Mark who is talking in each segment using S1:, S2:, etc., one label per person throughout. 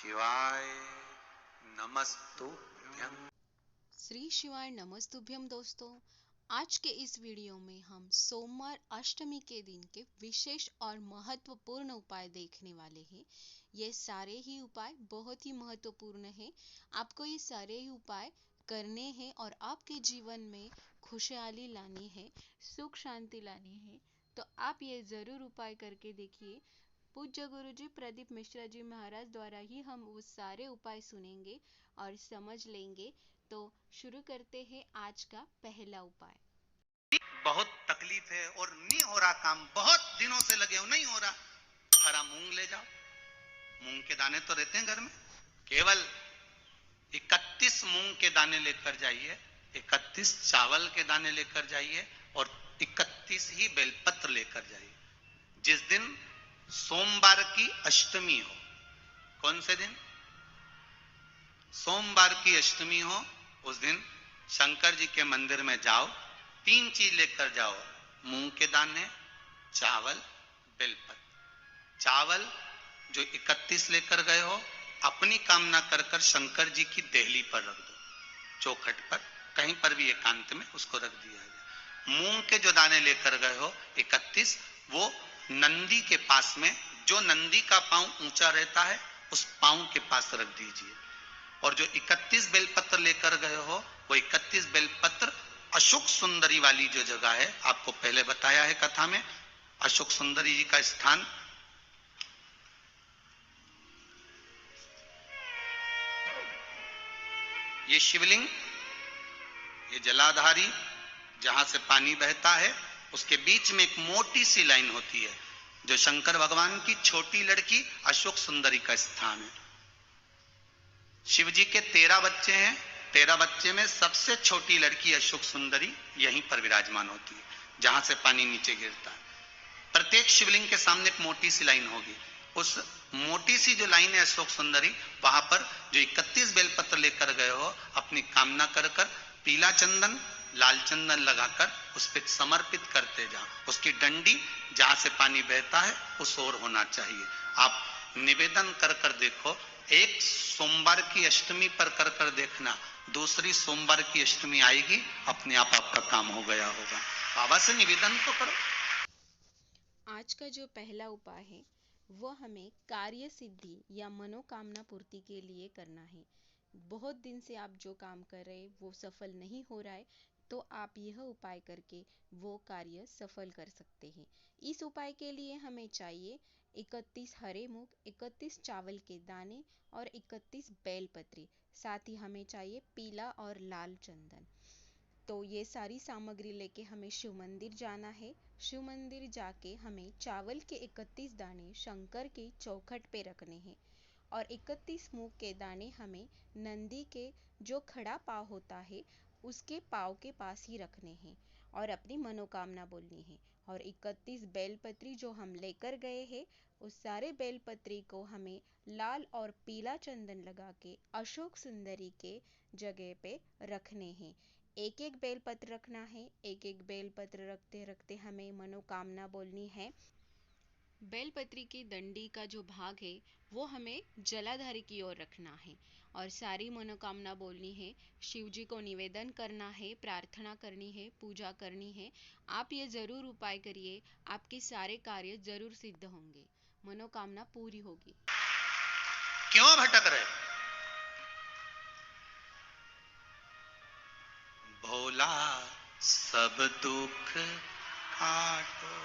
S1: शिवाय नमस्तुभ्यं।
S2: श्री शिवाय नमस्तुभ्यम। दोस्तों, आज के इस वीडियो में हम सोमवार अष्टमी के दिन के विशेष और महत्वपूर्ण उपाय देखने वाले हैं। ये सारे ही उपाय बहुत ही महत्वपूर्ण हैं। आपको ये सारे ही उपाय करने हैं और आपके जीवन में खुशहाली लानी है, सुख शांति लानी है। तो आप ये ज़रूर उपाय करके देखिए। पूज्य गुरुजी प्रदीप मिश्रा जी महाराज द्वारा ही हम वो सारे उपाय सुनेंगे और समझ लेंगे। तो शुरू करते हैं आज का पहला उपाय।
S1: बहुत तकलीफ है और नहीं हो रहा काम, बहुत दिनों से लगे हो, नहीं हो रहा। हरा मूंग ले जाओ। मूंग के दाने तो रहते हैं घर में। केवल 31 मूंग के दाने लेकर जाइए, 31 चावल के दाने लेकर जाइए और 31 ही बेलपत्र लेकर जाइए। जिस दिन सोमवार की अष्टमी हो, कौन से दिन? सोमवार की अष्टमी हो, उस दिन शंकर जी के मंदिर में जाओ। 3 चीज लेकर जाओ, मूंग के दाने, चावल, बेलपत्र। चावल जो 31 लेकर गए हो, अपनी कामना कर कर शंकर जी की देहली पर रख दो, चौखट पर, कहीं पर भी एकांत में उसको रख दिया जाए। मूंग के जो दाने लेकर गए हो 31, वो नंदी के पास में, जो नंदी का पांव ऊंचा रहता है उस पांव के पास रख दीजिए। और जो 31 बेलपत्र लेकर गए हो, वो 31 बेलपत्र अशोक सुंदरी वाली जो जगह है, आपको पहले बताया है कथा में, अशोक सुंदरी जी का स्थान ये शिवलिंग, ये जलाधारी जहां से पानी बहता है, उसके बीच में एक मोटी सी लाइन होती है, जो शंकर भगवान की छोटी लड़की अशोक सुंदरी का स्थान है। शिव जी के 13 बच्चे हैं, 13 बच्चे में सबसे छोटी लड़की अशोक सुंदरी यहीं पर विराजमान होती है, जहां से पानी नीचे गिरता है। प्रत्येक शिवलिंग के सामने एक मोटी सी लाइन होगी। उस मोटी सी जो लाइन है अशोक सुंदरी, वहां पर जो 31 बेलपत्र लेकर गए हो, अपनी कामना कर कर पीला चंदन, लाल चंदन लगाकर उस पर समर्पित करते जाओ। उसकी डंडी जहां से पानी बहता है उस ओर होना चाहिए। आप निवेदन कर कर देखो। एक सोमवार की अष्टमी पर कर कर देखना, दूसरी सोमवार की अष्टमी आएगी, अपने आप आपका काम हो गया होगा। बाबा से निवेदन तो करो।
S2: आज का जो पहला उपाय है वो हमें कार्य सिद्धि या मनोकामना पूर्ति के लिए करना है। बहुत दिन से आप जो काम कर रहे हैं वो सफल नहीं हो रहा है, तो आप यह उपाय करके वो कार्य सफल कर सकते हैं। इस उपाय के लिए हमें चाहिए 31 हरे मूंग, 31 चावल के दाने और 31 बेलपत्री। साथ ही हमें चाहिए पीला और लाल चंदन। तो ये सारी सामग्री लेके हमें शिव मंदिर जाना है। शिव मंदिर जाके हमें चावल के 31 दाने शंकर की चौखट पे रखने हैं और 31 मूंग के दाने हमें नंदी के जो खड़ा पाव होता है उसके पाव के पास ही रखने हैं और अपनी मनोकामना बोलनी है। और 31 बेलपत्री जो हम लेकर गए हैं, उस सारे बेलपत्री को हमें लाल और पीला चंदन लगा के अशोक सुंदरी के जगह पे रखने हैं। एक एक बेलपत्र रखना है। एक एक बेलपत्र रखते रखते हमें मनोकामना बोलनी है। बेलपत्री की डंडी का जो भाग है वो हमें जलाधारी की ओर रखना है और सारी मनोकामना बोलनी है। शिव जी को निवेदन करना है, प्रार्थना करनी है, पूजा करनी है। आप ये जरूर उपाय करिए, आपके सारे कार्य जरूर सिद्ध होंगे, मनोकामना पूरी होगी।
S1: क्यों भटक रहे? भोला सब दुख काटो,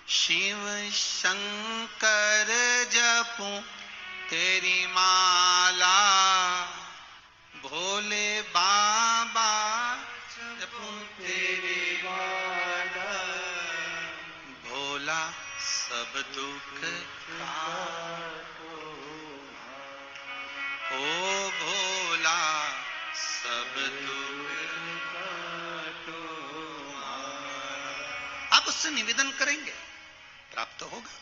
S1: शिव शंकर जपू तेरी माला, भोले बाबा जपू तेरी माला, भोला सब दुख काटो, ओ भोला सब दुख काटो। आप उससे निवेदन करेंगे, प्राप्त होगा।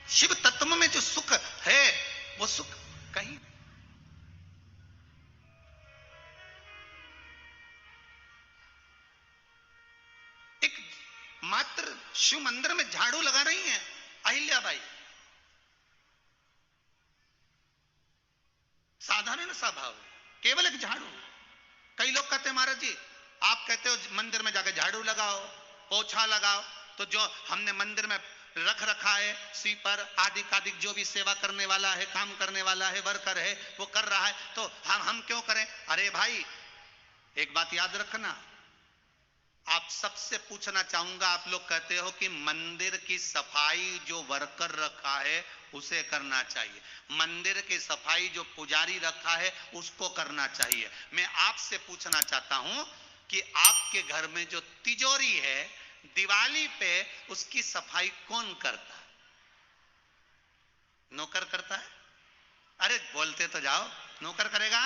S1: शिव तत्व में जो सुख है वो सुख कहीं नहीं। एक मात्र शिव मंदिर में झाड़ू लगा रही हैं अहिल्याबाई, कौन सा भाव है? केवल एक झाड़ू। कई लोग कहते हैं महाराज जी आप कहते हो मंदिर में जाकर झाड़ू लगाओ, पोछा लगाओ, तो जो हमने मंदिर में रख रखा है स्वीपर आदि कादिक जो भी सेवा करने वाला है, काम करने वाला है, वर्कर है, वो कर रहा है, तो हम क्यों करें? अरे भाई एक बात याद रखना, आप सबसे पूछना चाहूंगा, आप लोग कहते हो कि मंदिर की सफाई जो वर्कर रखा है उसे करना चाहिए, मंदिर की सफाई जो पुजारी रखा है उसको करना चाहिए। मैं आपसे पूछना चाहता हूं कि आपके घर में जो तिजोरी है दिवाली पे उसकी सफाई कौन करता है? नौकर करता है? अरे बोलते तो जाओ। नौकर करेगा?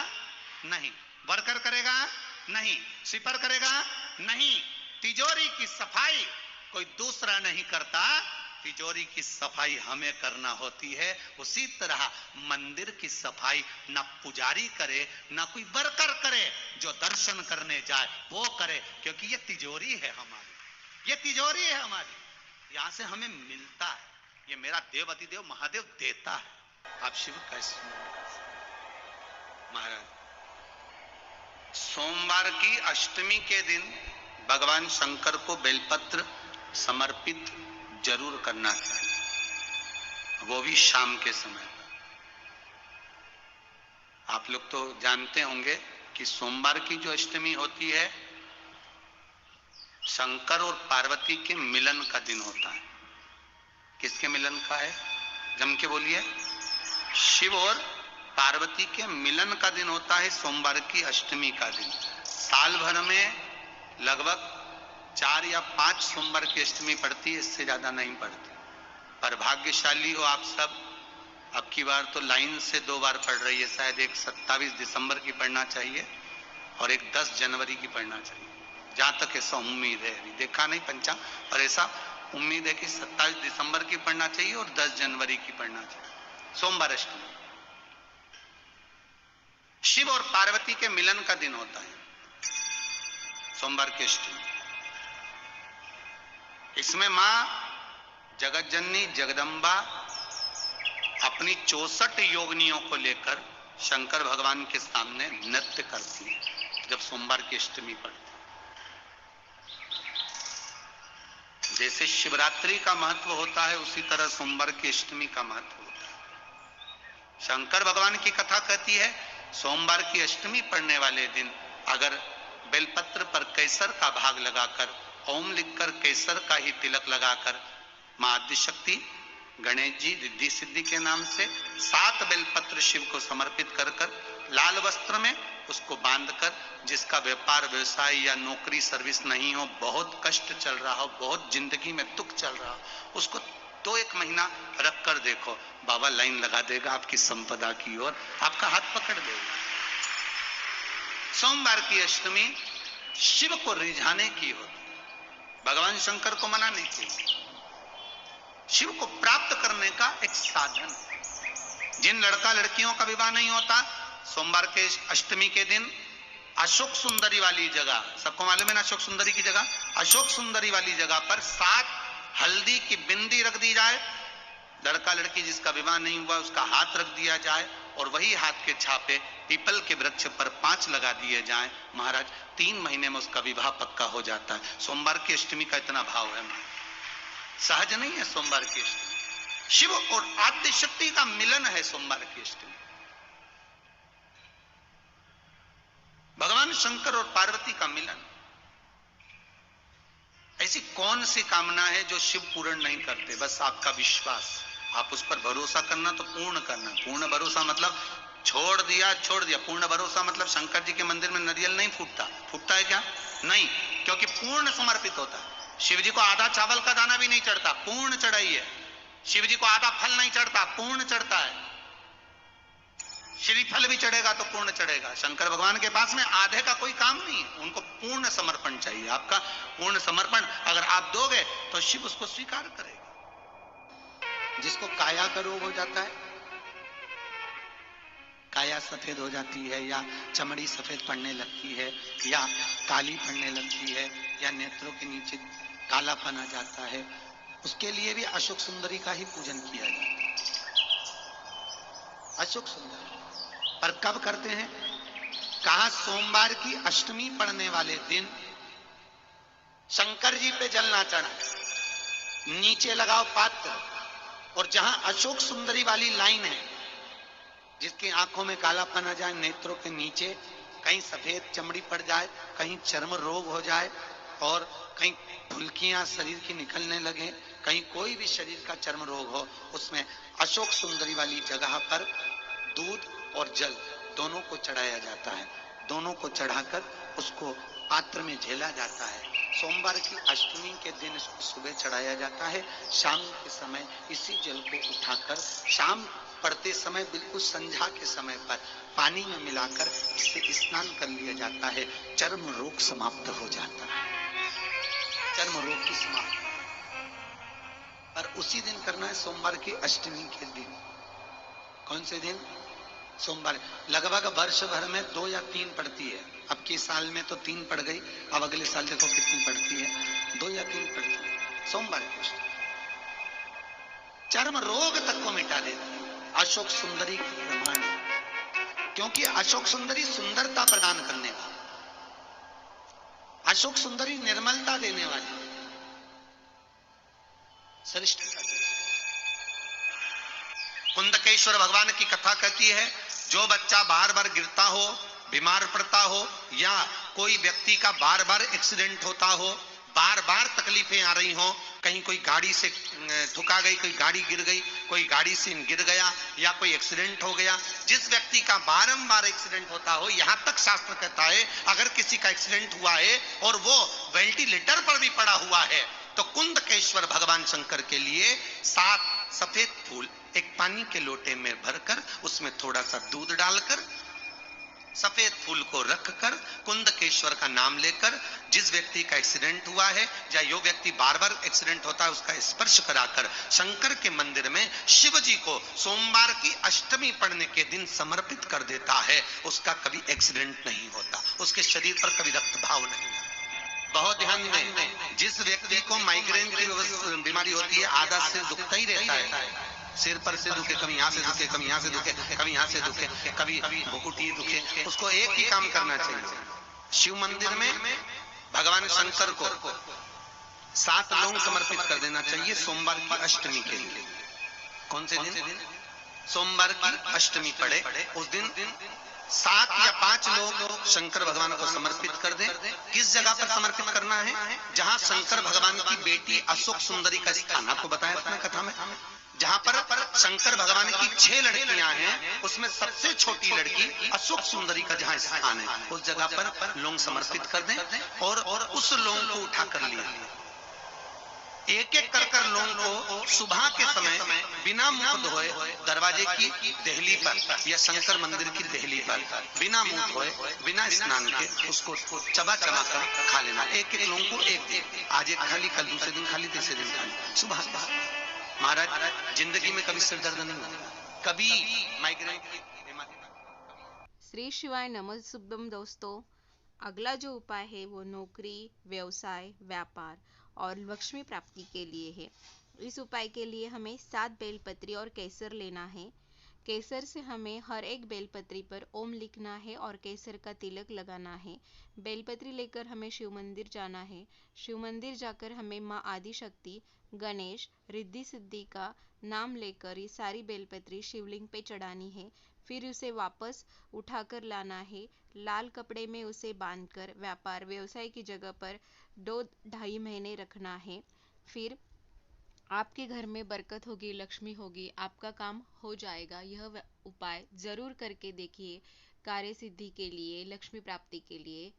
S1: नहीं। वर्कर करेगा? नहीं। स्वीपर करेगा? नहीं। तिजोरी की सफाई कोई दूसरा नहीं करता, तिजोरी की सफाई हमें करना होती है। उसी तरह मंदिर की सफाई ना पुजारी करे ना कोई वर्कर करे, जो दर्शन करने जाए वो करे, क्योंकि ये तिजोरी है हमारी, ये तिजोरी है हमारी, यहां से हमें मिलता है, ये मेरा देव अतिदेव महादेव देता है। आप शिव कैसे महाराज? सोमवार की अष्टमी के दिन भगवान शंकर को बेलपत्र समर्पित जरूर करना चाहिए, वो भी शाम के समय पर। आप लोग तो जानते होंगे कि सोमवार की जो अष्टमी होती है शंकर और पार्वती के मिलन का दिन होता है। किसके मिलन का है? जम के बोलिए। शिव और पार्वती के मिलन का दिन होता है सोमवार की अष्टमी का दिन। साल भर में लगभग 4 या 5 सोमवार की अष्टमी पड़ती है, इससे ज्यादा नहीं पड़ती। पर भाग्यशाली हो आप सब, अब की बार तो लाइन से 2 बार पड़ रही है, शायद एक 27 दिसंबर की पढ़ना चाहिए और एक 10 जनवरी की पढ़ना चाहिए, जहां तक ऐसा उम्मीद है। अभी देखा नहीं पंचांग, और ऐसा उम्मीद है कि 27 दिसंबर की पढ़ना चाहिए और 10 जनवरी की पढ़ना चाहिए, सोमवार अष्टमी। शिव और पार्वती के मिलन का दिन होता है सोमवार की अष्टमी। इसमें मां जगत जननी जगदम्बा अपनी 64 योगिनियों को लेकर शंकर भगवान के सामने नृत्य करती है जब सोमवार की अष्टमी पड़ती। जैसे शिवरात्रि का महत्व होता है उसी तरह सोमवार की अष्टमी का महत्व होता है। शंकर भगवान की कथा कहती है सोमवार की अष्टमी पढ़ने वाले दिन अगर बेलपत्र पर केसर का भाग लगाकर, ओम लिखकर केसर का ही तिलक लगाकर मां आदिशक्ति गणेश जी रिद्धि सिद्धि के नाम से 7 बेलपत्र शिव को समर्पित कर लाल वस्त्र में उसको बांधकर, जिसका व्यापार व्यवसाय या नौकरी सर्विस नहीं हो, बहुत कष्ट चल रहा हो, बहुत जिंदगी में दुख चल रहा हो, उसको 2-1 महीना रख कर देखो, बाबा लाइन लगा देगा आपकी संपदा की ओर, आपका हाथ पकड़ देगा। सोमवार की अष्टमी शिव को रिझाने की होती, भगवान शंकर को मनाने की, शिव को प्राप्त करने का एक साधन। जिन लड़का लड़कियों का विवाह नहीं होता, सोमवार के अष्टमी के दिन अशोक सुंदरी वाली जगह, सबको मालूम है ना अशोक सुंदरी की जगह, अशोक सुंदरी वाली जगह पर 7 हल्दी की बिंदी रख दी जाए, लड़का लड़की जिसका विवाह नहीं हुआ उसका हाथ रख दिया जाए और वही हाथ के छापे पीपल के वृक्ष पर 5 लगा दिए जाएं, महाराज 3 महीने में उसका विवाह पक्का हो जाता है। सोमवार की अष्टमी का इतना भाव है, सहज नहीं है। सोमवार की अष्टमी शिव और आद्य शक्ति का मिलन है। सोमवार की अष्टमी भगवान शंकर और पार्वती का मिलन। ऐसी कौन सी कामना है जो शिव पूर्ण नहीं करते? बस आपका विश्वास, आप उस पर भरोसा करना तो पूर्ण करना। पूर्ण भरोसा मतलब छोड़ दिया, पूर्ण भरोसा मतलब शंकर जी के मंदिर में नारियल नहीं फूटता है क्या? नहीं, क्योंकि पूर्ण समर्पित होता है। शिव जी को आधा चावल का दाना भी नहीं चढ़ता, पूर्ण चढ़ाई है। शिव जी को आधा फल नहीं चढ़ता, पूर्ण चढ़ता है। श्रीफल भी चढ़ेगा तो पूर्ण चढ़ेगा। शंकर भगवान के पास में आधे का कोई काम नहीं है, उनको पूर्ण समर्पण चाहिए। आपका पूर्ण समर्पण अगर आप दोगे तो शिव उसको स्वीकार करेगा। जिसको काया का रोग हो जाता है, काया सफेद हो जाती है या चमड़ी सफेद पड़ने लगती है या काली पड़ने लगती है या नेत्रों के नीचे कालापन आ जाता है, उसके लिए भी अशोक सुंदरी का ही पूजन किया जाता है। अशोक सुंदरी पर कब करते हैं? कहा सोमवार की अष्टमी पड़ने वाले दिन शंकर जी पे जल ना चढ़ा, नीचे लगाओ पात्र, और जहां अशोक सुंदरी वाली लाइन है, जिसकी आंखों में कालापन आ जाए, नेत्रों के नीचे कहीं सफेद चमड़ी पड़ जाए, कहीं चर्म रोग हो जाए, और कहीं फुल्कियां शरीर की निकलने लगे, कहीं कोई भी शरीर का चर्म रोग हो, उसमें अशोक सुंदरी वाली जगह पर दूध और जल दोनों को चढ़ाया जाता है। दोनों को चढ़ाकर उसको पात्र में झेला जाता है। सोमवार की अष्टमी के दिन सुबह चढ़ाया जाता है। शाम के समय इसी जल को उठाकर शाम पड़ते समय बिल्कुल संध्या के समय पर पानी में मिलाकर इससे स्नान कर लिया जाता है। चर्म रोग समाप्त हो जाता है। चर्म रोग की समाप्ति पर उसी दिन करना है, सोमवार की अष्टमी के दिन। कौन से दिन? सोमवार। लगभग वर्ष भर में 2 या 3 पड़ती है। अब के साल में तो 3 पड़ गई, अब अगले साल देखो कितनी पड़ती है, 2 या 3 पड़ती है सोमवार की अष्टमी। चर्म रोग तक को मिटा देती है अशोक सुंदरी का प्रमाण, क्योंकि अशोक सुंदरी सुंदरता प्रदान करने वाली, अशोक सुंदरी निर्मलता देने वाली, श्रेष्ठता। कुंदकेश्वर भगवान की कथा कहती है, जो बच्चा बार बार गिरता हो, बीमार पड़ता हो, या कोई व्यक्ति का बार बार एक्सीडेंट होता हो, बार बार तकलीफें आ रही हो, कहीं कोई गाड़ी से ठुका गई, कोई गाड़ी गिर गई, कोई गाड़ी से गिर गया, या कोई एक्सीडेंट हो गया, जिस व्यक्ति का बारंबार एक्सीडेंट होता हो, यहां तक शास्त्र कहता है अगर किसी का एक्सीडेंट हुआ है और वो वेंटिलेटर पर भी पड़ा हुआ है, तो कुंदकेश्वर भगवान शंकर के लिए 7 सफेद फूल एक पानी के लोटे में भरकर उसमें थोड़ा सा दूध डालकर सफेद फूल को रखकर कुंदकेश्वर का नाम लेकर जिस व्यक्ति का एक्सीडेंट हुआ है या जो व्यक्ति बार बार एक्सीडेंट होता है उसका स्पर्श कराकर शंकर के मंदिर में शिव जी को सोमवार की अष्टमी पड़ने के दिन समर्पित कर देता है, उसका कभी एक्सीडेंट नहीं होता, उसके शरीर पर कभी रक्त भाव नहीं होता। बहुत ध्यान दें, जिस व्यक्ति को माइग्रेन की बीमारी होती है, आधा सिर दुखता ही रहता है, सिर पर से दुखे, कभी यहां से दुखे, कभी यहां से दुखे, कभी यहां से दुखे, कभी भुकुटी दुखे, उसको एक ही काम करना चाहिए, शिव मंदिर में भगवान शंकर को 7 लौंग समर्पित कर देना चाहिए सोमवार की अष्टमी के लिए। कौन से दिन? सोमवार की अष्टमी पड़े उस दिन 7 या 5 लोग शंकर भगवान को समर्पित कर दें। किस जगह पर समर्पित करना है? जहां शंकर भगवान की बेटी अशोक सुंदरी का स्थान आपको बताया अपने कथा में, जहां पर शंकर भगवान की 6 लड़कियां हैं, उसमें सबसे छोटी लड़की अशोक सुंदरी का जहां स्थान है, उस जगह पर लौंग समर्पित कर दें और उस लौंग को उठा कर लिया, एक एक कर लौंग को सुबह के समय बिना मुंह धोए दरवाजे की देहली पर या शंकर मंदिर की देहली पर बिना मुंह धोए बिना स्नान के उसको चबा चबा कर खा लेना। एक एक लौंग को एक दिन, आज एक खाली, कल दूसरे दिन खाली, तीसरे दिन खाली, सुबह। महाराज जिंदगी में कभी सिर दर्द नहीं होता, कभी माइग्रेन की बीमारी।
S2: श्री शिवाय नमः दोस्तों, अगला जो उपाय है वो नौकरी, व्यवसाय, व्यापार और लक्ष्मी प्राप्ति के लिए है। इस उपाय के लिए हमें 7 बेलपत्री और केसर लेना है। केसर से हमें हर एक बेलपत्री पर ओम लिखना है और केसर का तिलक लगाना है। बेलपत्री लेकर हमें शिव मंदिर जाना है। शिव मंदिर जाकर हमें माँ आदि शक्ति, गणेश, रिद्धि सिद्धि का नाम लेकर ये सारी बेलपत्री शिवलिंग पे चढ़ानी है। फिर उसे वापस उठाकर लाना है। लाल कपड़े में उसे बांधकर व्यापार व्यवसाय की जगह पर 2-2.5 महीने रखना है। फिर आपके घर में बरकत होगी, लक्ष्मी होगी, आपका काम हो जाएगा। यह उपाय जरूर करके देखिए, कार्य सिद्धि के लिए, लक्ष्मी प्राप्ति के लिए।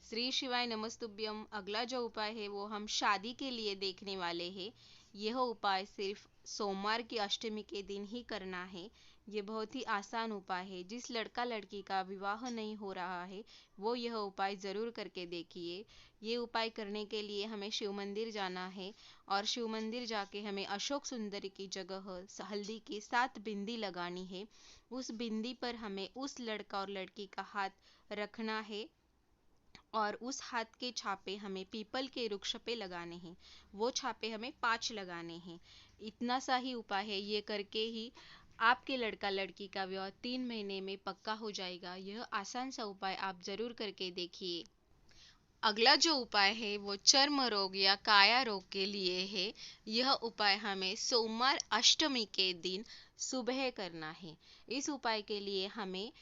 S2: श्री शिवाय नमस्तुभ्यम। अगला जो उपाय है वो हम शादी के लिए देखने वाले हैं। यह उपाय सिर्फ सोमवार की अष्टमी के दिन ही करना है। ये बहुत ही आसान उपाय है। जिस लड़का लड़की का विवाह नहीं हो रहा है वो यह उपाय ज़रूर करके देखिए। ये उपाय करने के लिए हमें शिव मंदिर जाना है और शिव मंदिर जाके हमें अशोक सुंदरी की जगह हल्दी की 7 बिंदी लगानी है। उस बिंदी पर हमें उस लड़का और लड़की का हाथ रखना है और उस हाथ के छापे हमें पीपल के वृक्ष पे लगाने हैं। वो छापे हमें 5 लगाने हैं। इतना सा ही उपाय है, ये करके ही आपके लड़का लड़की का विवाह 3 महीने में पक्का हो जाएगा। यह आसान सा उपाय आप जरूर करके देखिए। अगला जो उपाय है वो चर्म रोग या काया रोग के लिए है। यह उपाय हमें सोमवार अष्टमी के दिन सुबह करना है। इस उपाय के लिए हमें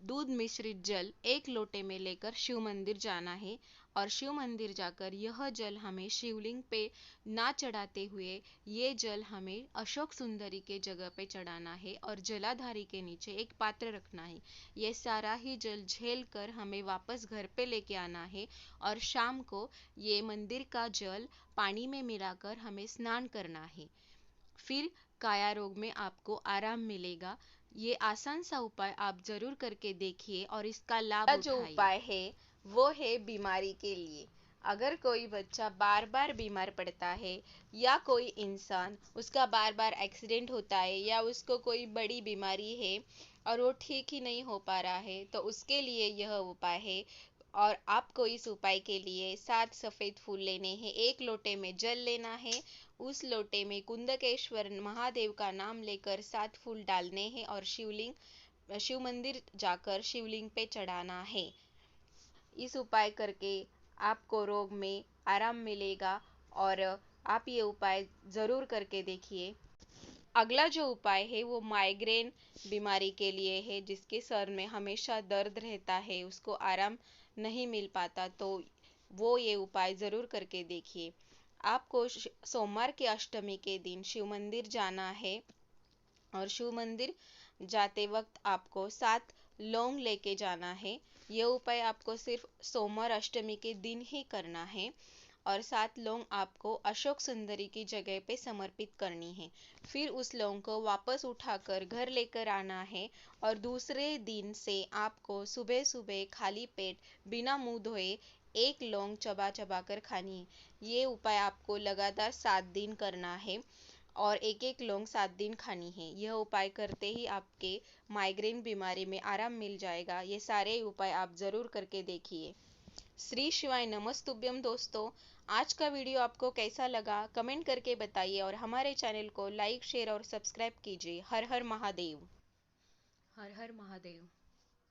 S2: दूध मिश्रित जल 1 लोटे में लेकर शिव मंदिर जाना है और शिव मंदिर जाकर यह जल हमें शिवलिंग पे ना चढ़ाते हुए ये जल हमें अशोक सुंदरी के जगह पे चढ़ाना है और जलाधारी के नीचे एक पात्र रखना है। ये सारा ही जल झेल कर हमें वापस घर पे लेके आना है और शाम को ये मंदिर का जल पानी में मिलाकर हमें स्नान करना है। फिर काया रोग में आपको आराम मिलेगा। ये आसान सा उपाय आप जरूर करके देखिए और इसका लाभ उठाइए। जो उपाय है वो है बीमारी के लिए। अगर कोई बच्चा बार बार बीमार पड़ता है या कोई इंसान उसका बार बार एक्सीडेंट होता है या उसको कोई बड़ी बीमारी है और वो ठीक ही नहीं हो पा रहा है, तो उसके लिए यह उपाय है। और आपको इस उपाय के लिए 7 सफेद फूल लेने हैं, 1 लोटे में जल लेना है, उस लोटे में कुंदकेश्वर महादेव का नाम लेकर 7 फूल डालने हैं और शिव मंदिर जाकर शिवलिंग पे चढ़ाना है। इस उपाय करके आपको रोग में आराम मिलेगा और आप ये उपाय ज़रूर करके देखिए। अगला जो उपाय है वो माइग्रेन बीमारी के लिए है, जिसके सर में हमेशा दर्द रहता है, उसको आराम नहीं मिल पाता, तो वो ये उपाय ज़रूर करके देखिए। आपको सोमवार की अष्टमी के दिन शिव मंदिर जाना है और शिव मंदिर जाते वक्त आपको 7 लौंग लेके जाना है। ये उपाय आपको सिर्फ सोमवार अष्टमी के दिन ही करना है और 7 लौंग आपको अशोक सुंदरी की जगह पे समर्पित करनी है। फिर उस लौंग को वापस उठाकर घर लेकर आना है और दूसरे दिन से आपको सुबह सुबह खाली पेट बिना मुंह धोए 1 लौंग चबा चबा कर खानी है। ये उपाय आपको लगातार 7 दिन करना है और एक एक लौंग 7 दिन खानी है। यह उपाय करते ही आपके माइग्रेन बीमारी में आराम मिल जाएगा। ये सारे उपाय आप ज़रूर करके देखिए। श्री शिवाय नमस्तुभ्यम दोस्तों, आज का वीडियो आपको कैसा लगा कमेंट करके बताइए और हमारे चैनल को लाइक शेयर और सब्सक्राइब कीजिए। हर हर महादेव। हर हर महादेव।